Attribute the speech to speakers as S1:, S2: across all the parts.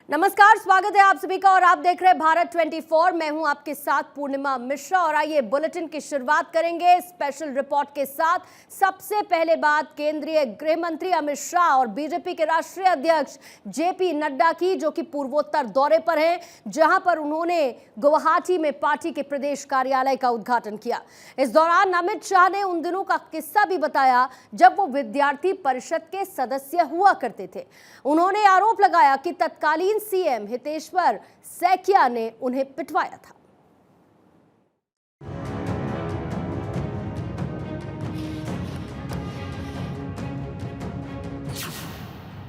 S1: नमस्कार, स्वागत है आप सभी का और आप देख रहे हैं भारत 24। मैं हूं आपके साथ पूर्णिमा मिश्रा और आइए बुलेटिन की शुरुआत करेंगे स्पेशल रिपोर्ट के साथ। सबसे पहले बात केंद्रीय गृह मंत्री अमित शाह और बीजेपी के राष्ट्रीय अध्यक्ष जेपी नड्डा की, जो कि पूर्वोत्तर दौरे पर हैं, जहां पर उन्होंने गुवाहाटी में पार्टी के प्रदेश कार्यालय का उद्घाटन किया। इस दौरान अमित शाह ने उन दिनों का किस्सा भी बताया जब वो विद्यार्थी परिषद के सदस्य हुआ करते थे। उन्होंने आरोप लगाया कि तत्कालीन सीएम हितेश्वर सैकिया ने उन्हें पिटवाया था।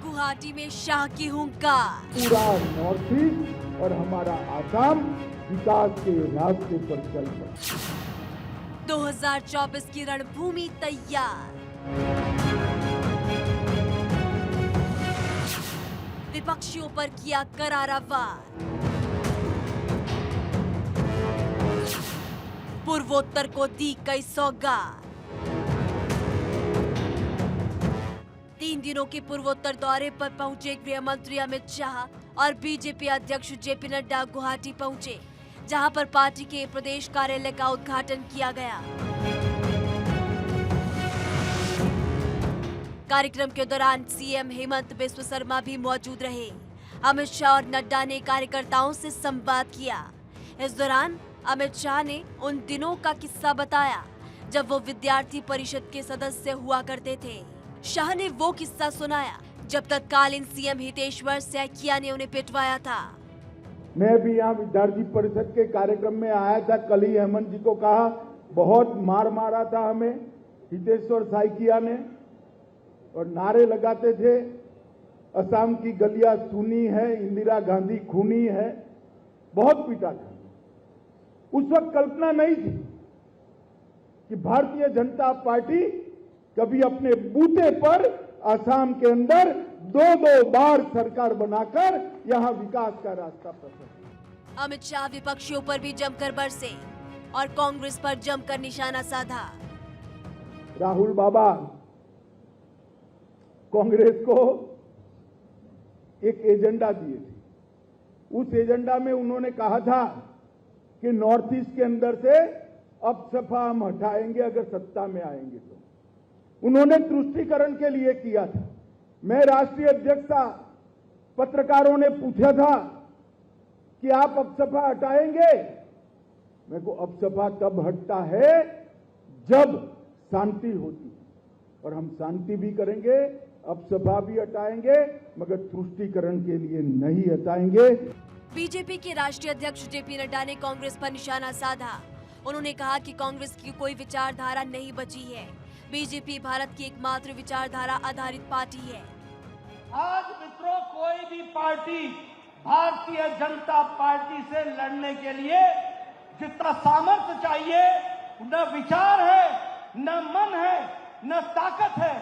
S2: गुवाहाटी में शाह की हुंकार।
S3: पूरा नॉर्थ ईस्ट और हमारा आसाम विकास के रास्ते पर चल पड़ा।
S2: 2024 की रणभूमि तैयार। विपक्षियों पर किया करारा वार। पूर्वोत्तर को दी कई सौगात। 3 दिनों के पूर्वोत्तर दौरे पर पहुंचे गृह मंत्री अमित शाह और बीजेपी अध्यक्ष जेपी नड्डा गुवाहाटी पहुंचे, जहां पर पार्टी के प्रदेश कार्यालय का उद्घाटन किया गया। कार्यक्रम के दौरान सीएम हेमंत बिस्व शर्मा भी मौजूद रहे। अमित शाह और नड्डा ने कार्यकर्ताओं से संवाद किया। इस दौरान अमित शाह ने उन दिनों का किस्सा बताया जब वो विद्यार्थी परिषद के सदस्य हुआ करते थे। शाह ने वो किस्सा सुनाया जब तत्कालीन सीएम हितेश्वर सैकिया ने उन्हें पिटवाया था।
S3: मैं भी यहाँ विद्यार्थी परिषद के कार्यक्रम में आया था। कल ही हेमंत जी को कहा, बहुत मार मारा था हमें हितेश्वर सैकिया ने, और नारे लगाते थे असम की गलियां सुनी है, इंदिरा गांधी खूनी है। बहुत पीटा था। उस वक्त कल्पना नहीं थी कि भारतीय जनता पार्टी कभी अपने बूते पर असम के अंदर 2-2 बार सरकार बनाकर यहां विकास का रास्ता प्रशस्त।
S2: अमित शाह विपक्षियों पर भी जमकर बरसे और कांग्रेस पर जमकर निशाना साधा।
S3: राहुल बाबा कांग्रेस को एक एजेंडा दिए थे। उस एजेंडा में उन्होंने कहा था कि नॉर्थ ईस्ट के अंदर से अपसपा हम हटाएंगे अगर सत्ता में आएंगे तो। उन्होंने तुष्टीकरण के लिए किया था। मैं राष्ट्रीय अध्यक्ष था, पत्रकारों ने पूछा था कि आप अपसपा हटाएंगे। मेरे को अपसपा तब हटता है जब शांति होती है, और हम शांति भी करेंगे, अपसपा भी हटाएंगे, मगर तुष्टीकरण के लिए नहीं हटाएंगे।
S2: बीजेपी के राष्ट्रीय अध्यक्ष जेपी नड्डा ने कांग्रेस पर निशाना साधा। उन्होंने कहा कि कांग्रेस की कोई विचारधारा नहीं बची है। बीजेपी भारत की एकमात्र विचारधारा आधारित पार्टी है।
S4: आज मित्रों, कोई भी पार्टी भारतीय जनता पार्टी से लड़ने के लिए जितना सामर्थ्य चाहिए, न विचार है, न मन है, न ताकत है।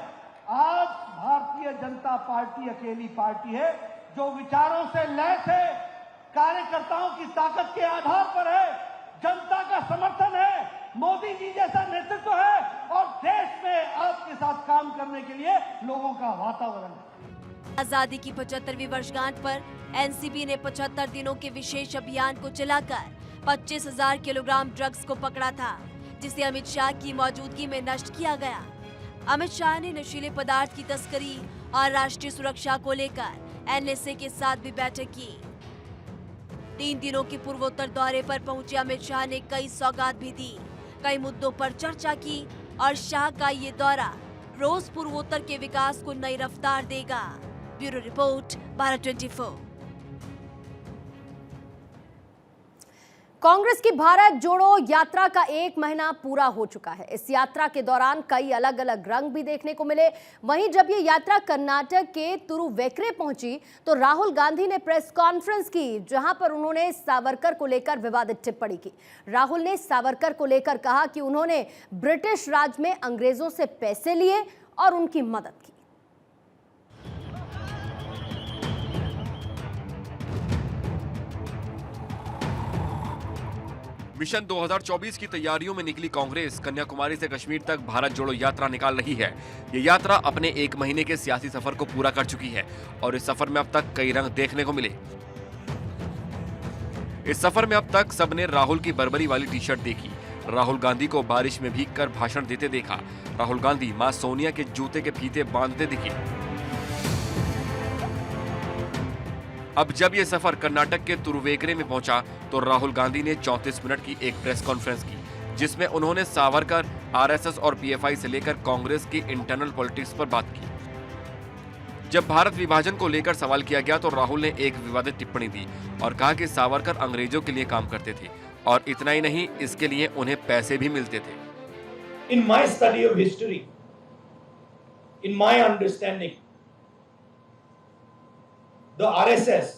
S4: आज भारतीय जनता पार्टी अकेली पार्टी है जो विचारों से लैस है, कार्यकर्ताओं की ताकत के आधार पर है, जनता का समर्थन है, मोदी जी जैसा नेतृत्व है, और देश में आपके साथ काम करने के लिए लोगों का वातावरण है।
S2: आजादी की 75वीं वर्षगांठ पर एनसीबी ने 75 दिनों के विशेष अभियान को चलाकर 25,000 किलोग्राम ड्रग्स को पकड़ा था, जिसे अमित शाह की मौजूदगी में नष्ट किया गया। अमित शाह ने नशीले पदार्थ की तस्करी और राष्ट्रीय सुरक्षा को लेकर एनएसए के साथ भी बैठक की। 3 दिनों के पूर्वोत्तर दौरे पर पहुंचे अमित शाह ने कई सौगात भी दी, कई मुद्दों पर चर्चा की, और शाह का ये दौरा रोज पूर्वोत्तर के विकास को नई रफ्तार देगा। Bureau report, Bharat 24।
S1: कांग्रेस की भारत जोड़ो यात्रा का 1 महीना पूरा हो चुका है। इस यात्रा के दौरान कई अलग अलग रंग भी देखने को मिले। वहीं जब ये यात्रा कर्नाटक के तुरुवेकरे पहुंची तो राहुल गांधी ने प्रेस कॉन्फ्रेंस की, जहां पर उन्होंने सावरकर को लेकर विवादित टिप्पणी की। राहुल ने सावरकर को लेकर कहा कि उन्होंने ब्रिटिश राज में अंग्रेजों से पैसे लिए और उनकी मदद की।
S5: मिशन 2024 की तैयारियों में निकली कांग्रेस कन्याकुमारी से कश्मीर तक भारत जोड़ो यात्रा निकाल रही है। ये यात्रा अपने 1 महीने के सियासी सफर को पूरा कर चुकी है और इस सफर में अब तक कई रंग देखने को मिले। इस सफर में अब तक सबने राहुल की बर्बरी वाली टी शर्ट देखी, राहुल गांधी को बारिश में भीगकर भाषण देते देखा, राहुल गांधी मां सोनिया के जूते के फीते बांधते दिखे। अब जब ये सफर कर्नाटक के तुरुवेकरे में पहुंचा तो राहुल गांधी ने 34 मिनट की एक प्रेस कॉन्फ्रेंस की, जिसमें उन्होंने सावरकर, आरएसएस और पीएफआई से लेकर कांग्रेस की इंटरनल पॉलिटिक्स पर बात की। जब भारत विभाजन को लेकर सवाल किया गया तो राहुल ने एक विवादित टिप्पणी दी और कहा कि सावरकर अंग्रेजों के लिए काम करते थे और इतना ही नहीं, इसके लिए उन्हें पैसे भी मिलते थे।
S6: In my study of history, in my understanding, the RSS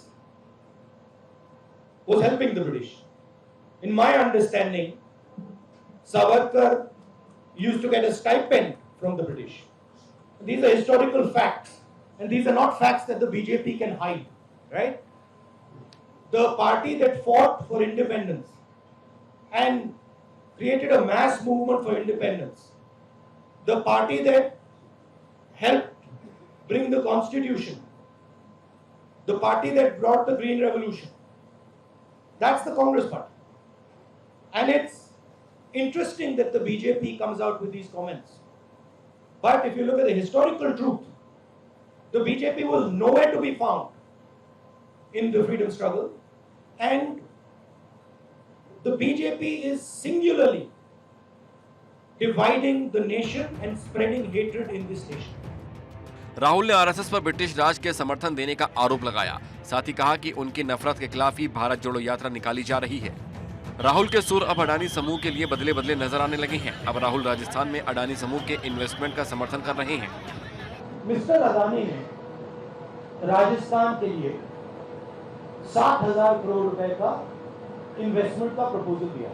S6: was helping the British. In my understanding, Savarkar used to get a stipend from the British. These are historical facts, and these are not facts that the BJP can hide, right? The party that fought for independence and created a mass movement for independence, the party that helped bring the constitution, the party that brought the Green Revolution, that's the Congress party. And it's interesting that the BJP comes out with these comments. But if you look at the historical truth, the BJP was nowhere to be found in the freedom struggle, and the BJP is singularly dividing the nation and spreading hatred in this nation.
S5: Rahul ने RSS पर British राज के समर्थन देने का आरोप लगाया, साथ ही कहा कि उनकी नफरत के खिलाफ ही भारत जोड़ो यात्रा निकाली जा रही है। राहुल के सुर अब अडानी समूह के लिए बदले बदले नजर आने लगे हैं। अब राहुल राजस्थान में अडानी समूह के इन्वेस्टमेंट का समर्थन कर रहे हैं।
S6: मिस्टर अडानी ने राजस्थान के लिए 60,000 करोड़ रुपए का इन्वेस्टमेंट का प्रपोजल दिया।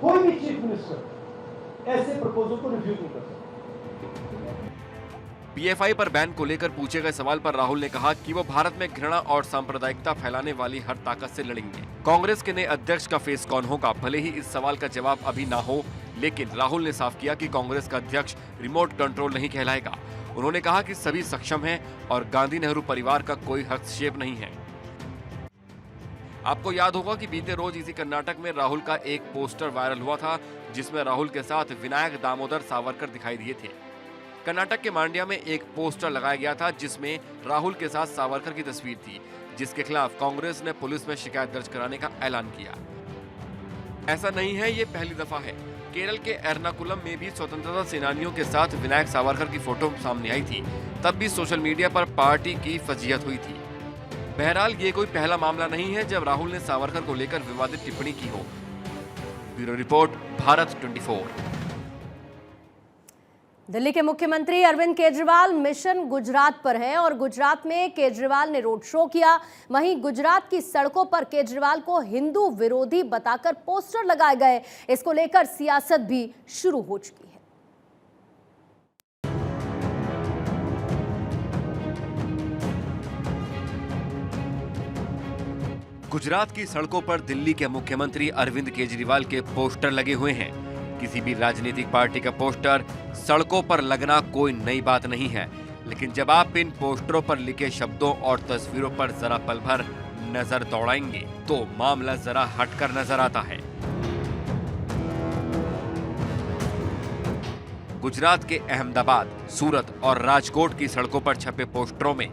S6: कोई भी चीफ मिनिस्टर ऐसे प्रपोजल को रिफ्यूज नहीं कर सकता।
S5: पीएफआई पर बैन को लेकर पूछे गए सवाल पर राहुल ने कहा कि वो भारत में घृणा और सांप्रदायिकता फैलाने वाली हर ताकत से लड़ेंगे। कांग्रेस के नए अध्यक्ष का फेस कौन होगा, भले ही इस सवाल का जवाब अभी ना हो, लेकिन राहुल ने साफ किया कि कांग्रेस का अध्यक्ष रिमोट कंट्रोल नहीं कहलाएगा। उन्होंने कहा कि सभी सक्षम हैं और गांधी नेहरू परिवार का कोई हस्तक्षेप नहीं है। आपको याद होगा कि बीते रोज इसी कर्नाटक में राहुल का एक पोस्टर वायरल हुआ था, जिसमें राहुल के साथ विनायक दामोदर सावरकर दिखाई दिए थे। कर्नाटक के मांड्या में एक पोस्टर लगाया गया था जिसमें राहुल के साथ सावरकर की तस्वीर थी, जिसके खिलाफ कांग्रेस ने पुलिस में शिकायत दर्ज कराने का ऐलान किया। ऐसा नहीं है ये पहली दफा है। केरल के एर्नाकुलम में भी स्वतंत्रता सेनानियों के साथ विनायक सावरकर की फोटो सामने आई थी, तब भी सोशल मीडिया पर पार्टी की फजीहत हुई थी। बहरहाल ये कोई पहला मामला नहीं है जब राहुल ने सावरकर को लेकर विवादित टिप्पणी की हो। Bureau report, Bharat 24।
S1: दिल्ली के मुख्यमंत्री अरविंद केजरीवाल मिशन गुजरात पर हैं और गुजरात में केजरीवाल ने रोड शो किया। वहीं गुजरात की सड़कों पर केजरीवाल को हिंदू विरोधी बताकर पोस्टर लगाए गए। इसको लेकर सियासत भी शुरू हो चुकी है।
S5: गुजरात की सड़कों पर दिल्ली के मुख्यमंत्री अरविंद केजरीवाल के पोस्टर लगे हुए हैं। किसी भी राजनीतिक पार्टी का पोस्टर सड़कों पर लगना कोई नई बात नहीं है, लेकिन जब आप इन पोस्टरों पर लिखे शब्दों और तस्वीरों पर जरा पल भर नजर दौड़ाएंगे तो मामला जरा हटकर नजर आता है। गुजरात के अहमदाबाद, सूरत और राजकोट की सड़कों पर छपे पोस्टरों में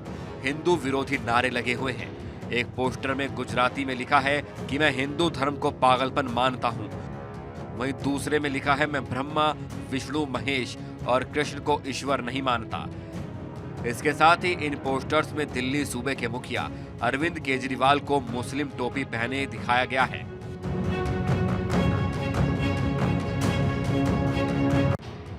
S5: हिंदू विरोधी नारे लगे हुए हैं। एक पोस्टर में गुजराती में लिखा है कि मैं हिंदू धर्म को पागलपन मानता हूं। वहीं दूसरे में लिखा है मैं ब्रह्मा, विष्णु, महेश और कृष्ण को ईश्वर नहीं मानता। इसके साथ ही इन पोस्टर्स में दिल्ली सूबे के मुखिया अरविंद केजरीवाल को मुस्लिम टोपी पहने दिखाया गया है।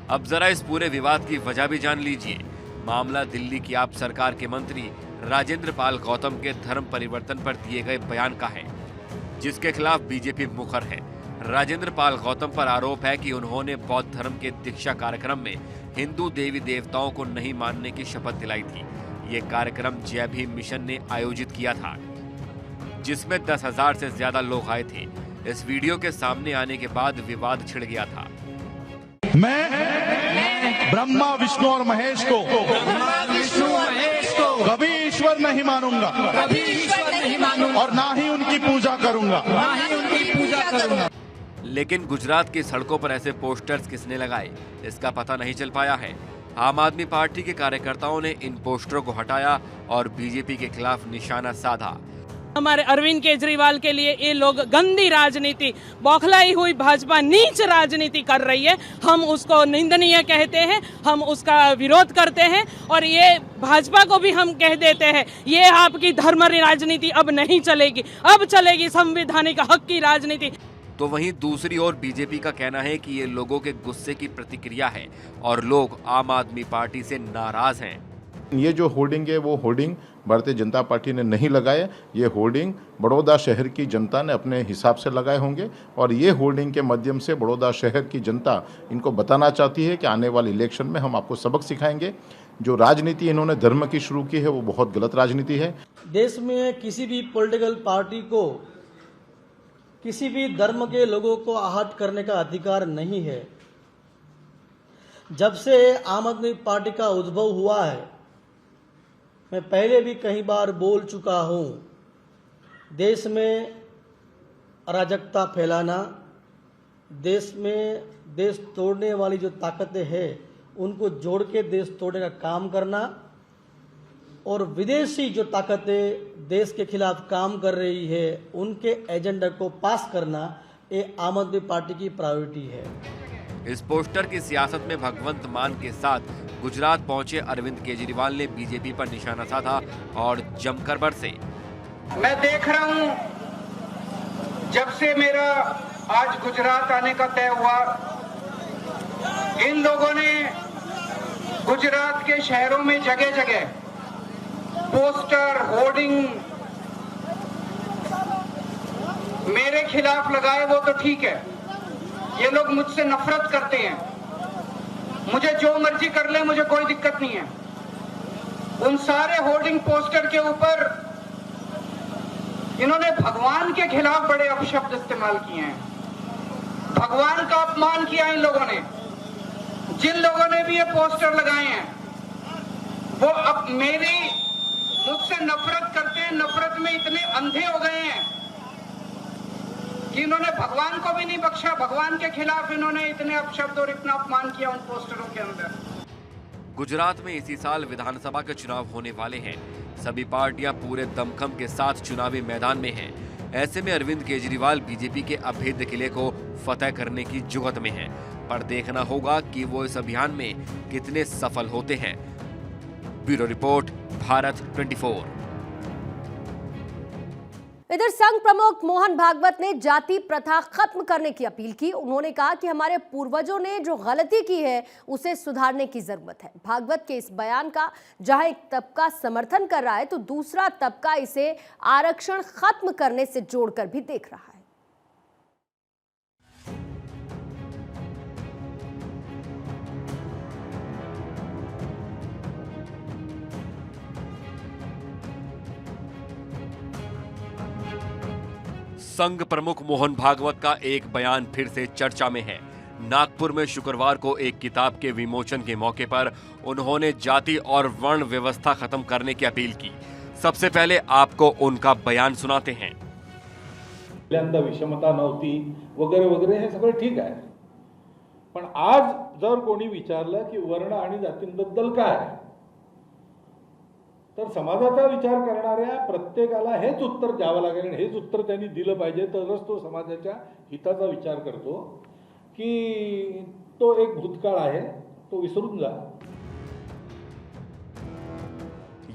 S5: अब जरा इस पूरे विवाद की वजह भी जान लीजिए। मामला दिल्ली की आप सरकार के मंत्री राजेंद्र पाल गौतम के धर्म परिवर्तन पर दिए गए बयान का है, जिसके खिलाफ बीजेपी मुखर है। राजेंद्र पाल गौतम पर आरोप है कि उन्होंने बौद्ध धर्म के दीक्षा कार्यक्रम में हिंदू देवी देवताओं को नहीं मानने की शपथ दिलाई थी। ये कार्यक्रम जय भीम मिशन ने आयोजित किया था, जिसमें 10,000 से ज्यादा लोग आए थे। इस वीडियो के सामने आने के बाद विवाद छिड़ गया था।
S7: मैं ब्रह्मा, विष्णु और महेश को कभी ईश्वर नहीं मानूंगा, और ना ही उनकी पूजा करूंगा।
S5: लेकिन गुजरात की सड़कों पर ऐसे पोस्टर्स किसने लगाए, इसका पता नहीं चल पाया है। आम आदमी पार्टी के कार्यकर्ताओं ने इन पोस्टरों को हटाया और बीजेपी के खिलाफ निशाना साधा।
S8: हमारे अरविंद केजरीवाल के लिए ये लोग गंदी राजनीति, बौखलाई हुई भाजपा नीच राजनीति कर रही है। हम उसको निंदनीय कहते हैं, हम उसका विरोध करते हैं और ये भाजपा को भी हम कह देते हैं, ये आपकी धर्म राजनीति अब नहीं चलेगी, अब चलेगी संवैधानिक हक की राजनीति।
S5: तो वहीं दूसरी ओर बीजेपी का कहना है कि ये लोगों के गुस्से की प्रतिक्रिया है और लोग आम आदमी पार्टी से नाराज हैं।
S9: ये जो होर्डिंग है वो होर्डिंग भारतीय जनता पार्टी ने नहीं लगाए, ये होर्डिंग बड़ौदा शहर की जनता ने अपने हिसाब से लगाए होंगे और ये होर्डिंग के माध्यम से बड़ौदा शहर की जनता इनको बताना चाहती है कि आने वाले इलेक्शन में हम आपको सबक सिखाएंगे। जो राजनीति इन्होंने धर्म की शुरू की है वो बहुत गलत राजनीति है।
S10: देश में किसी भी पॉलिटिकल पार्टी को किसी भी धर्म के लोगों को आहत करने का अधिकार नहीं है। जब से आम आदमी पार्टी का उद्भव हुआ है, मैं पहले भी कई बार बोल चुका हूं, देश में अराजकता फैलाना, देश में देश तोड़ने वाली जो ताकतें हैं उनको जोड़ के देश तोड़ने का काम करना और विदेशी जो ताकतें देश के खिलाफ काम कर रही है उनके एजेंडा को पास करना, ये आम आदमी पार्टी की प्रायोरिटी है।
S5: इस पोस्टर की सियासत में भगवंत मान के साथ गुजरात पहुंचे अरविंद केजरीवाल ने बीजेपी पर निशाना साधा और जमकर बरसे।
S11: मैं देख रहा हूं, जब से मेरा आज गुजरात आने का तय हुआ, इन लोगों ने गुजरात के शहरों में जगह जगह पोस्टर, होर्डिंग मेरे खिलाफ लगाए, वो तो ठीक है। ये लोग मुझसे नफरत करते हैं, मुझे जो मर्जी कर ले, मुझे कोई दिक्कत नहीं है। उन सारे होर्डिंग पोस्टर के ऊपर इन्होंने भगवान के खिलाफ बड़े अपशब्द इस्तेमाल किए हैं। भगवान का अपमान किया इन लोगों ने। जिन लोगों ने भी ये पोस्टर लगाए हैं वो अब मुझसे नफरत करते हैं, नफरत में इतने अंधे हो गए हैं कि इन्होंने भगवान को भी नहीं बख्शा। भगवान के खिलाफ इन्होंने इतने अपशब्द और इतना अपमान किया उन पोस्टरों के अंदर।
S5: गुजरात में इसी साल विधानसभा के चुनाव होने वाले हैं। सभी पार्टियां पूरे दमखम के साथ चुनावी मैदान में हैं। ऐसे में अरविंद केजरीवाल बीजेपी के अभेद्य किले को फतह करने की जुगत में हैं। पर देखना होगा कि वो इस अभियान में कितने सफल होते हैं। Bureau report, Bharat 24।
S1: इधर संघ प्रमुख मोहन भागवत ने जाति प्रथा खत्म करने की अपील की। उन्होंने कहा कि हमारे पूर्वजों ने जो गलती की है उसे सुधारने की जरूरत है। भागवत के इस बयान का जहां एक तबका समर्थन कर रहा है तो दूसरा तबका इसे आरक्षण खत्म करने से जोड़कर भी देख रहा है।
S5: संघ प्रमुख मोहन भागवत का एक बयान फिर से चर्चा में है। नागपुर में शुक्रवार को एक किताब के विमोचन के मौके पर उन्होंने जाति और वर्ण व्यवस्था खत्म करने की अपील की। सबसे पहले आपको उनका बयान सुनाते हैं।
S12: विषमता नव्हती वगैरे वगैरे हे सगळं ठीक आहे, पण आज जर कोणी विचारलं की वर्ण आणि जातींबद्दल काय, तर समाजाचा विचार करणाऱ्या प्रत्येकाला हेच उत्तर द्यावं लागेल आणि हेच उत्तर त्यांनी दिलं पाहिजे, तरच तो समाजाच्या हिताचा विचार करतो की तो एक भूतकाळ आहे, तो विसरून जा।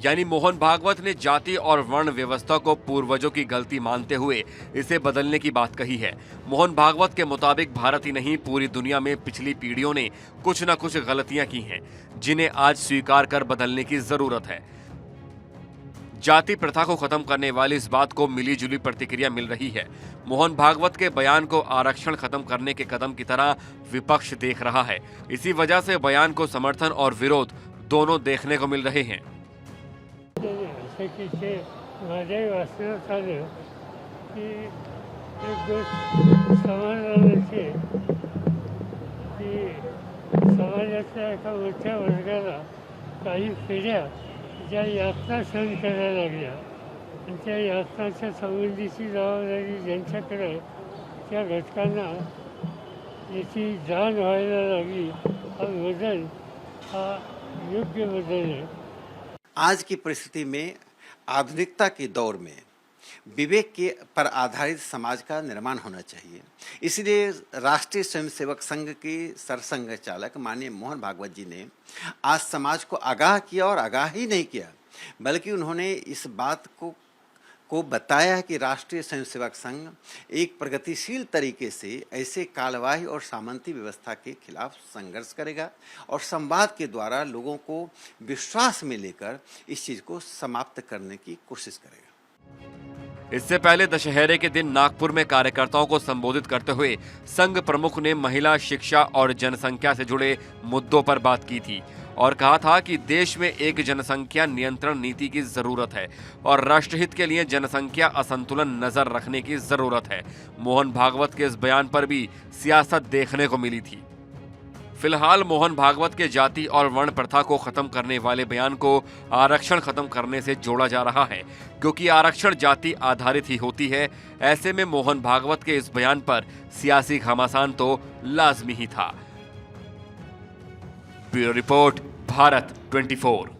S5: यानी मोहन भागवत ने जाति और वर्ण व्यवस्था को पूर्वजों की गलती मानते हुए इसे बदलने की बात कही है। मोहन भागवत के मुताबिक भारत ही नहीं पूरी दुनिया में पिछली पीढ़ियों ने कुछ न कुछ गलतियां की हैं, जिन्हें आज स्वीकार कर बदलने की जरूरत है। जाति प्रथा को खत्म करने वाली इस बात को मिलीजुली प्रतिक्रिया मिल रही है। मोहन भागवत के बयान को आरक्षण खत्म करने के कदम की तरह विपक्ष देख रहा है। इसी वजह से बयान को समर्थन और विरोध दोनों देखने को मिल रहे हैं।
S13: समाजाच्या एका मोठ्या वर्गाला काही पिढ्या ज्या यातना सहन करायला लागल्या आणि त्या यातनाच्या संबंधीची जबाबदारी ज्यांच्याकडे त्या घटकांना याची जाण व्हायला लागली हा बदल हा योग्य बदल है।
S14: आज की परिस्थिति में आधुनिकता के दौर में विवेक के पर आधारित समाज का निर्माण होना चाहिए। इसलिए राष्ट्रीय स्वयंसेवक संघ के सरसंघ चालक माननीय मोहन भागवत जी ने आज समाज को आगाह किया, और आगाह ही नहीं किया बल्कि उन्होंने इस बात को बताया कि राष्ट्रीय स्वयंसेवक संघ एक प्रगतिशील तरीके से ऐसे कालवाही और सामंती व्यवस्था के खिलाफ संघर्ष करेगा और संवाद के द्वारा लोगों को विश्वास में लेकर इस चीज़ को समाप्त करने की कोशिश करेगा।
S5: इससे पहले दशहरे के दिन नागपुर में कार्यकर्ताओं को संबोधित करते हुए संघ प्रमुख ने महिला, शिक्षा और जनसंख्या से जुड़े मुद्दों पर बात की थी और कहा था कि देश में एक जनसंख्या नियंत्रण नीति की जरूरत है और राष्ट्रहित के लिए जनसंख्या असंतुलन नजर रखने की जरूरत है। मोहन भागवत के इस बयान पर भी सियासत देखने को मिली थी। फिलहाल मोहन भागवत के जाति और वर्ण प्रथा को खत्म करने वाले बयान को आरक्षण खत्म करने से जोड़ा जा रहा है, क्योंकि आरक्षण जाति आधारित ही होती है। ऐसे में मोहन भागवत के इस बयान पर सियासी घमासान तो लाजमी ही था। Bureau report, Bharat 24।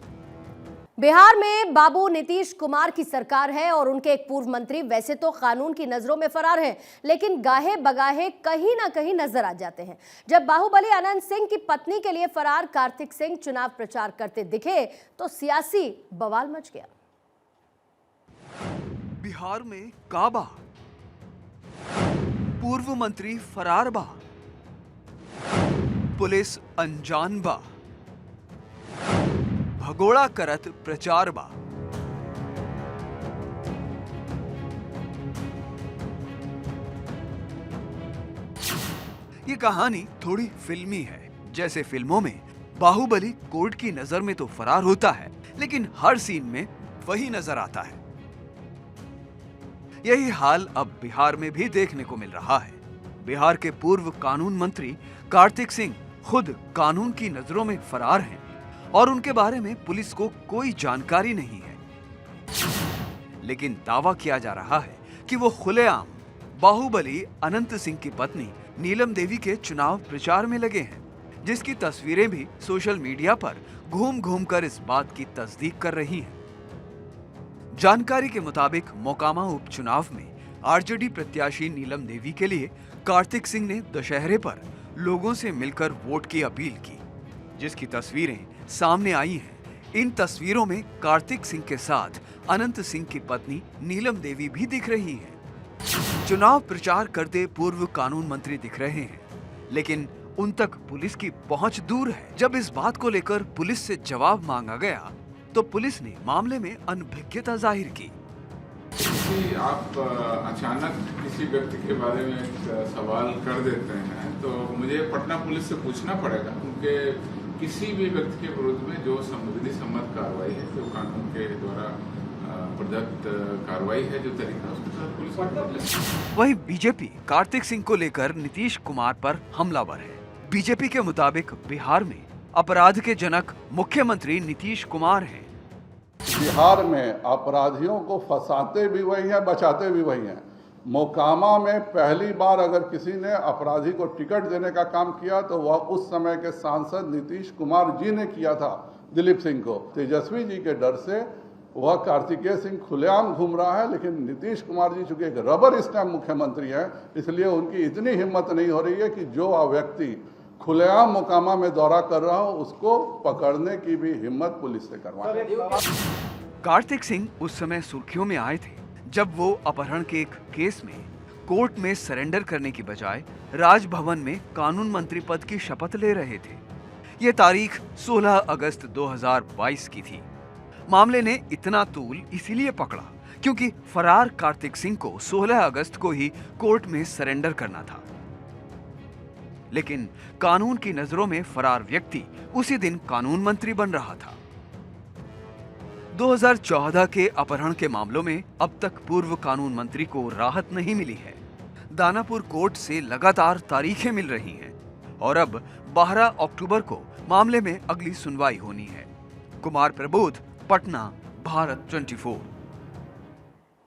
S1: बिहार में बाबू नीतीश कुमार की सरकार है और उनके एक पूर्व मंत्री वैसे तो कानून की नजरों में फरार हैं, लेकिन गाहे बगाहे कहीं ना कहीं नजर आ जाते हैं। जब बाहुबली अनंत सिंह की पत्नी के लिए फरार कार्तिक सिंह चुनाव प्रचार करते दिखे तो सियासी बवाल मच गया।
S15: बिहार में काबा, पूर्व मंत्री फरार बा, पुलिस अनजान बा, भगोड़ा करत प्रचार बा। ये कहानी थोड़ी फिल्मी है। जैसे फिल्मों में बाहुबली कोर्ट की नजर में तो फरार होता है, लेकिन हर सीन में वही नजर आता है। यही हाल अब बिहार में भी देखने को मिल रहा है। बिहार के पूर्व कानून मंत्री कार्तिक सिंह खुद कानून की नजरों में फरार हैं और उनके बारे में पुलिस को कोई जानकारी नहीं है, लेकिन दावा किया जा रहा है कि वो खुलेआम बाहुबली अनंत सिंह की पत्नी नीलम देवी के चुनाव प्रचार में लगे हैं, जिसकी तस्वीरें भी सोशल मीडिया पर घूम घूम कर इस बात की तस्दीक कर रही हैं। जानकारी के मुताबिक मोकामा उपचुनाव में आरजेडी प्रत्याशी नीलम देवी के लिए कार्तिक सिंह ने दशहरे पर लोगों से मिलकर वोट की अपील की, जिसकी तस्वीरें सामने आई हैं। इन तस्वीरों में कार्तिक सिंह के साथ अनंत सिंह की पत्नी नीलम देवी भी दिख रही हैं। चुनाव प्रचार करते पूर्व कानून मंत्री दिख रहे हैं, लेकिन उन तक पुलिस की पहुंच दूर है। जब इस बात को लेकर पुलिस से जवाब मांगा गया तो पुलिस ने मामले में अनभिज्ञता जाहिर की।
S16: आप अचानक किसी व्यक्ति के बारे में सवाल कर देते हैं तो मुझे पटना पुलिस से पूछना पड़ेगा, क्योंकि किसी भी व्यक्ति के विरुद्ध में जो विधि सम्मत कार्रवाई है, जो कानून के द्वारा प्रदत्त कार्रवाई है, जो तरीका उसके साथ पुलिस।
S15: वहीं बीजेपी कार्तिक सिंह को लेकर नीतीश कुमार पर हमलावर है। बीजेपी के मुताबिक बिहार में अपराध के जनक मुख्यमंत्री नीतीश कुमार हैं।
S17: बिहार में अपराधियों को फंसाते भी वही हैं, बचाते भी वही हैं। मोकामा में पहली बार अगर किसी ने अपराधी को टिकट देने का काम किया तो वह उस समय के सांसद नीतीश कुमार जी ने किया था दिलीप सिंह को। तेजस्वी जी के डर से वह कार्तिकेय सिंह खुलेआम घूम रहा है, लेकिन नीतीश कुमार जी चूंकि एक रबर स्टैम्प मुख्यमंत्री हैं, इसलिए उनकी इतनी हिम्मत नहीं हो रही है कि जो व्यक्ति खुलेआम मोकामा में दौरा कर रहा हो उसको पकड़ने की भी हिम्मत पुलिस से करवाए।
S15: कार्तिक सिंह उस समय सुर्खियों में आए थे जब वो अपहरण के एक केस में कोर्ट में सरेंडर करने की बजाय राजभवन में कानून मंत्री पद की शपथ ले रहे थे। ये तारीख 16 अगस्त 2022 की थी। मामले ने इतना तूल इसीलिए पकड़ा क्योंकि फरार कार्तिक सिंह को 16 अगस्त को ही कोर्ट में सरेंडर करना था, लेकिन कानून की नजरों में फरार व्यक्ति उसी दिन कानून मंत्री बन रहा था। 2014 के अपहरण के मामलों में अब तक पूर्व कानून मंत्री को राहत नहीं मिली है। दानापुर कोर्ट से लगातार तारीखें मिल रही हैं और अब 12 अक्टूबर को मामले में अगली सुनवाई होनी है। कुमार प्रबोध पटना, भारत 24।